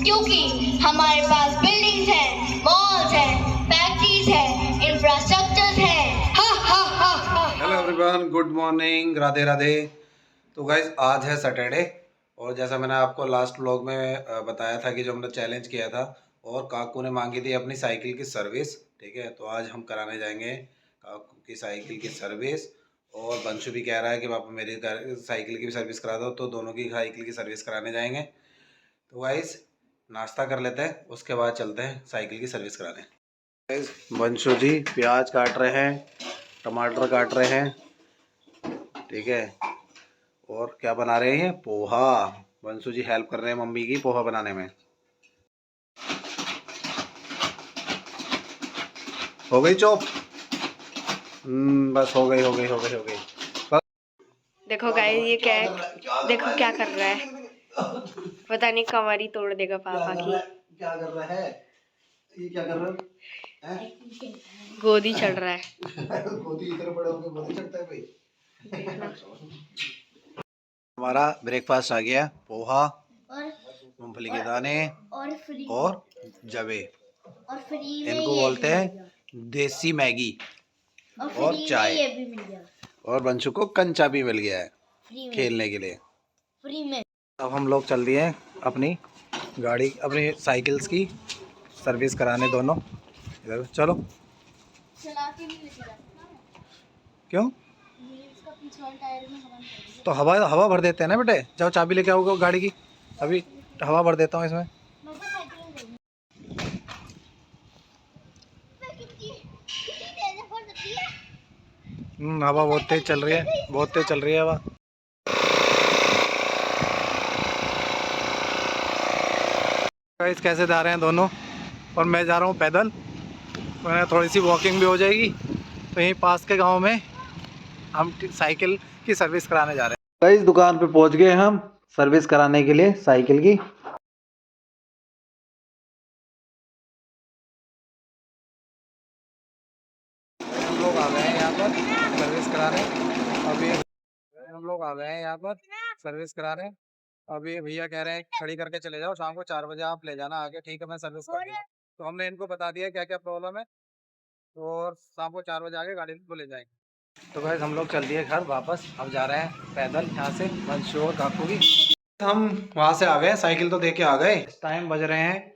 क्योंकि हमारे पास बिल्डिंग्स हैं, मॉल्स हैं, फैक्ट्रीज हैं, इंफ्रास्ट्रक्चर्स हैं। हा हा हा हा। Hello everyone, good morning, Radhe Radhe. तो गाइज आज है सैटरडे और जैसा मैंने आपको लास्ट व्लॉग में बताया था कि जो हमने चैलेंज किया था और काकू ने मांगी थी अपनी साइकिल की सर्विस। ठीक है, तो आज हम कराने जाएंगे काकू की साइकिल की सर्विस। और बंशु भी कह रहा है कि पापा मेरी साइकिल की भी सर्विस करा दो, तो दोनों की साइकिल की सर्विस कराने जाएंगे। तो गाइज नाश्ता कर लेते हैं, उसके बाद चलते हैं साइकिल की सर्विस कराने। गाइज बंशु जी प्याज काट रहे हैं, टमाटर काट रहे हैं, ठीक है। और क्या बना रहे हैं? पोहा। बंशु जी हेल्प कर रहे हैं मम्मी की पोहा बनाने में। हो गई चॉप? बस हो गई हो गई हो गई हो गई। देखो गाइस ये क्या है, देखो क्या कर रहा है, पता नहीं कमर ही तोड़ देगा पापा की। क्या कर रहा है ये? क्या कर रहा है? गोदी चढ़ रहा है। गोदी इधर बड़े होके गोदी चढ़ता है भाई। देखना। हमारा ब्रेकफास्ट आ गया, पोहा, मूंगफली के दाने और जवे। और फ्री में इनको ये बोलते भी मिल हैं देसी मैगी गया। और फ्री में चाय। ये भी मिल गया। और बंशु को कंचा भी मिल गया है फ्री में। खेलने के लिए। फ्री में। अब हम लोग चल दिए अपनी गाड़ी, अपनी साइकिल्स की सर्विस कराने दोनों। इधर चलो। चला के नहीं लेके जाते। क्यों? ये इसका पीछे वाला टायर में हवा निकल तो हवा हवा भर देते हैं ना बेटे। जाओ चाबी लेके आओगे गाड़ी की, अभी हवा भर देता हूँ इसमें। हवा बहुत तेज चल रही है, बहुत तेज चल रही है हवा। गाइस कैसे जा रहे हैं दोनों, और मैं जा रहा हूँ पैदल। मैंने थोड़ी सी वॉकिंग भी हो जाएगी। तो यहीं पास के गांव में हम साइकिल की सर्विस कराने जा रहे हैं। गाइस दुकान पे पहुंच गए हम सर्विस कराने के लिए साइकिल की। हम लोग आ गए हैं यहाँ पर सर्विस कराने। अभी हम लोग आ गए हैं यहाँ पर सर्विस कराने। अभी भैया कह रहे हैं खड़ी करके चले जाओ, शाम को 4 बजे आप ले जाना आके। ठीक है, मैं सर्विस कर दूंगा। तो हमने इनको बता दिया क्या क्या प्रॉब्लम है, और शाम को 4 बजे आके गाड़ी को ले जाएंगे। तो गाइस हम लोग चल दिए घर वापस। अब जा रहे हैं पैदल यहाँ से बंशु और काकू की। हम वहाँ से आ गए, साइकिल तो दे के आ गए। टाइम बज रहे हैं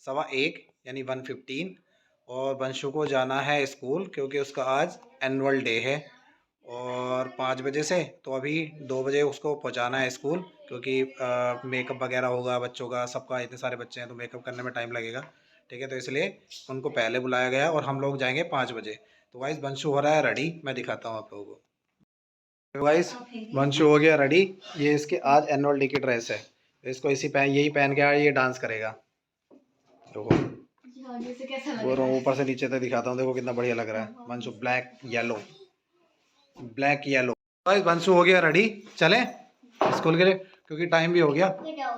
1:15 यानी 1:15। और बंशु को जाना है स्कूल क्योंकि उसका आज एनुअल डे है। और 5 बजे से, तो अभी 2 बजे उसको पहुंचाना है स्कूल, क्योंकि मेकअप वगैरह होगा बच्चों का, सबका इतने सारे बच्चे हैं तो मेकअप करने में टाइम लगेगा। ठीक है, तो इसलिए उनको पहले बुलाया गया और हम लोग जाएंगे 5 बजे। तो वाइस बंशु हो रहा है रेडी, मैं दिखाता हूँ आप लोगों को। तो वाइस बंशु हो गया रेडी। ये इसके आज एनुअल डे की ड्रेस है, तो इसको यही पहन के ये डांस करेगा। देखो वो ऊपर से नीचे तक दिखाता हूँ, देखो कितना बढ़िया लग रहा है Banshu. Black yellow, black yellow. Banshu हो गया रेडी, चले स्कूल के लिए क्योंकि टाइम भी हो गया।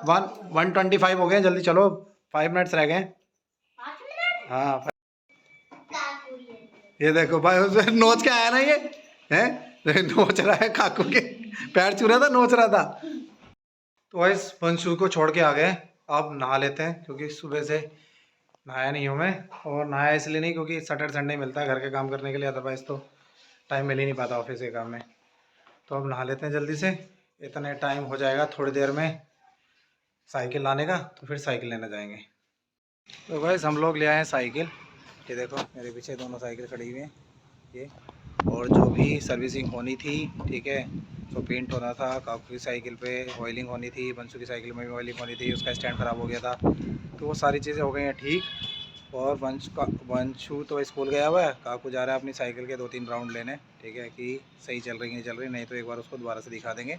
1:25 हो गए, जल्दी चलो, 5 मिनट्स रह गए। हाँ ये देखो भाई, उसे नोच के आया ना ये है, नोच रहा है काकू के पैर छू रहा था, नोच रहा था। तो भाई बंशु को छोड़ के आ गए। अब नहा लेते हैं क्योंकि सुबह से नहाया नहीं हूँ मैं। और नहाया इसलिए नहीं क्योंकि सैटरडे संडे मिलता है घर के काम करने के लिए, अदरवाइज़ तो टाइम मिल ही नहीं पाता ऑफिस के काम में। तो अब नहा लेते हैं जल्दी से, इतने टाइम हो जाएगा थोड़ी देर में साइकिल लाने का, तो फिर साइकिल लेने जाएंगे। तो भाई हम लोग ले आए हैं साइकिल। ये देखो मेरे पीछे दोनों साइकिल खड़ी हुई हैं ये। और जो भी सर्विसिंग होनी थी, ठीक है, तो पेंट होना था, काकू की साइकिल पे ऑयलिंग होनी थी, बंशु की साइकिल में भी ऑयलिंग होनी थी, उसका स्टैंड ख़राब हो गया था, तो वो सारी चीज़ें हो गई हैं ठीक। और बंशु तो स्कूल गया हुआ है, काकू जा रहा है अपनी साइकिल के 2-3 राउंड लेने, ठीक है, कि सही चल रही नहीं चल रही, नहीं तो एक बार उसको दोबारा से दिखा देंगे।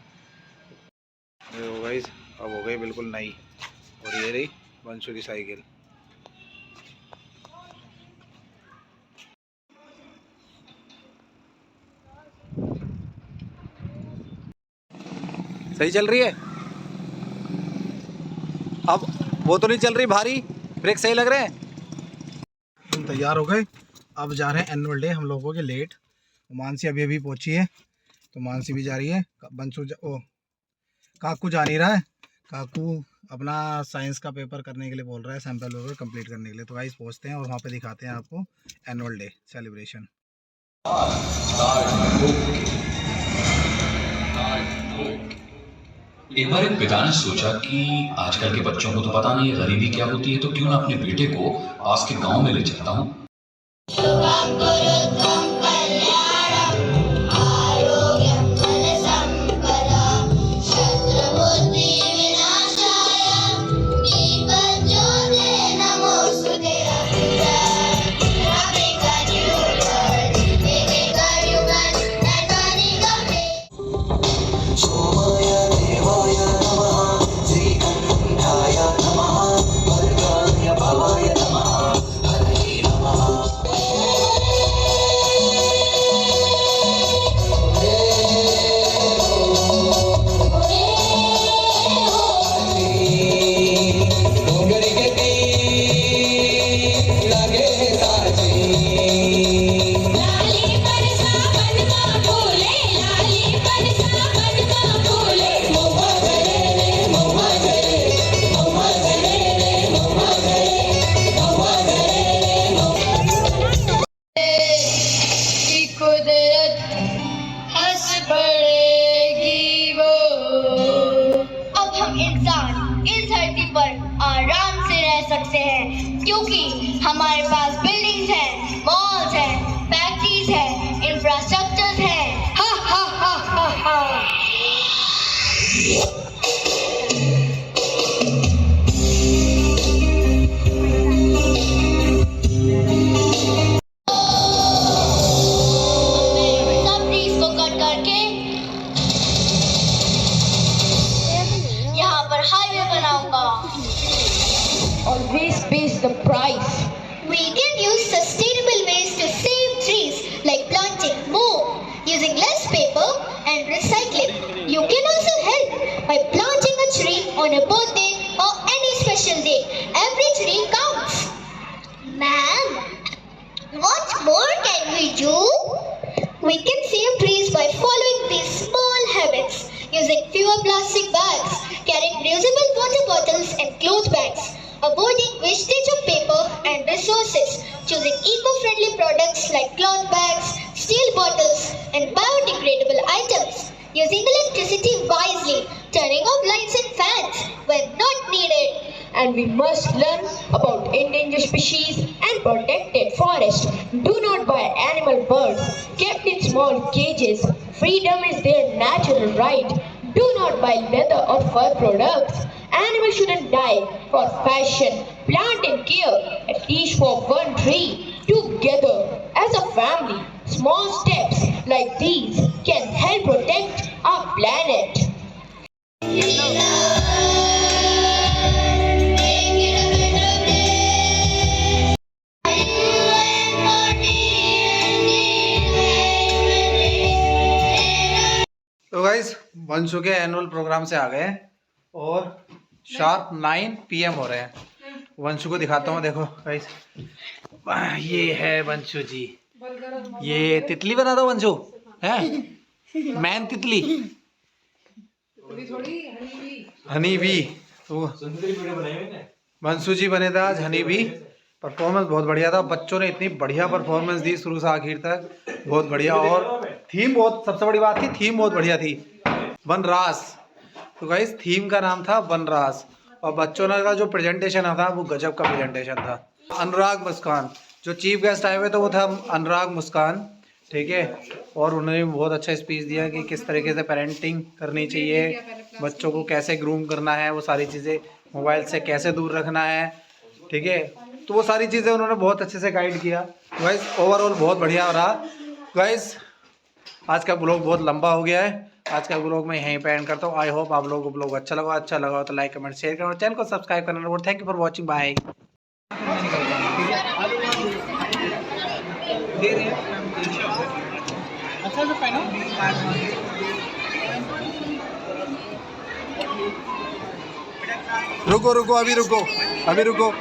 हो गई, अब हो गई बिल्कुल नई। और ये रही बंशु की साइकिल। सही चल रही है। अब वो तो नहीं चल रही भारी, ब्रेक सही लग रहे हैं। हम तैयार हो गए, अब जा रहे हैं एनुअल डे हम लोगों के लेट। मानसी अभी अभी पहुंची है, तो मानसी भी जा रही है। बंशु काकू जा नहीं रहा है, काकू अपना साइंस का पेपर करने के लिए बोल रहा है, सैम्पल पेपर कंप्लीट करने के लिए। तो गाइस पहुँचते हैं और वहाँ पे दिखाते हैं आपको एनुअल डे सेलिब्रेशन। एक बार एक पिता ने सोचा कि आजकल के बच्चों को तो पता नहीं है गरीबी क्या होती है, तो क्यों ना अपने बेटे को पास के गांव में ले चलता हूँ। अब हम इंसान इस धरती पर आराम से रह सकते हैं, क्योंकि हमारे पास बिल्डिंग्स हैं, मॉल्स हैं, फैक्ट्रीज हैं, इंफ्रास्ट्रक्चर्स हैं। हा हा हा हा हा। सब ट्रीज को कट करके यहाँ पर हाईवे बनाऊंगा। Always pays the price. We can use sustainable ways to save trees, like planting more, using less paper and recycling. You can also help by planting a tree on a birthday or any special day. Every tree counts. Ma'am, what more can we do? We can save trees by following these small habits, using fewer plastic bags, carrying reusable water bottles and cloth bags, avoiding wastage of paper and resources, choosing eco-friendly products like cloth bags, steel bottles, and biodegradable items, using electricity wisely, turning off lights and fans when not needed. And we must learn about endangered species and protected forests. Do not buy animal birds kept in small cages. Freedom is their natural right. Do not buy leather or fur products. Animals shouldn't die for fashion. Plant and care at least for one tree. Together as a family, small steps like these can help protect our planet. तो guys बन चुके annual programme से आ गए और sharp 9 PM हो रहे हैं। वंशु को दिखाता हूँ, देखो गाइस, ये है वंशु जी। ये तितली बना दो वंशु, है मैन तितली, हनी बी। तो वंशु जी बने थे आज हनी बी। परफॉर्मेंस बहुत बढ़िया था, बच्चों ने इतनी बढ़िया परफॉर्मेंस दी शुरू से आखिर तक, बहुत बढ़िया। और थीम बहुत, सबसे बड़ी बात थी थीम बहुत बढ़िया थी, वनरास। तो गाइस थीम का नाम था वनरास, और बच्चों ने का जो प्रेजेंटेशन था वो गजब का प्रेजेंटेशन था। अनुराग मुस्कान जो चीफ गेस्ट आए हुए थे वो था अनुराग मुस्कान, ठीक है। और उन्होंने बहुत अच्छा स्पीच दिया कि किस तरीके से पेरेंटिंग करनी चाहिए, बच्चों को कैसे ग्रूम करना है, वो सारी चीज़ें, मोबाइल से कैसे दूर रखना है, ठीक है। तो वो सारी चीज़ें उन्होंने बहुत अच्छे से गाइड किया। गाइस ओवरऑल बहुत बढ़िया रहा। गाइस आज का ब्लॉग बहुत लंबा हो गया है, आज का ब्लॉग मैं यहीं पे एंड करता हूँ। आई होप आप लोगों को ब्लॉग अच्छा लगा तो लाइक कमेंट शेयर करना, चैनल को सब्सक्राइब करना। और thank you for watching, bye. रुको रुको, अभी रुको।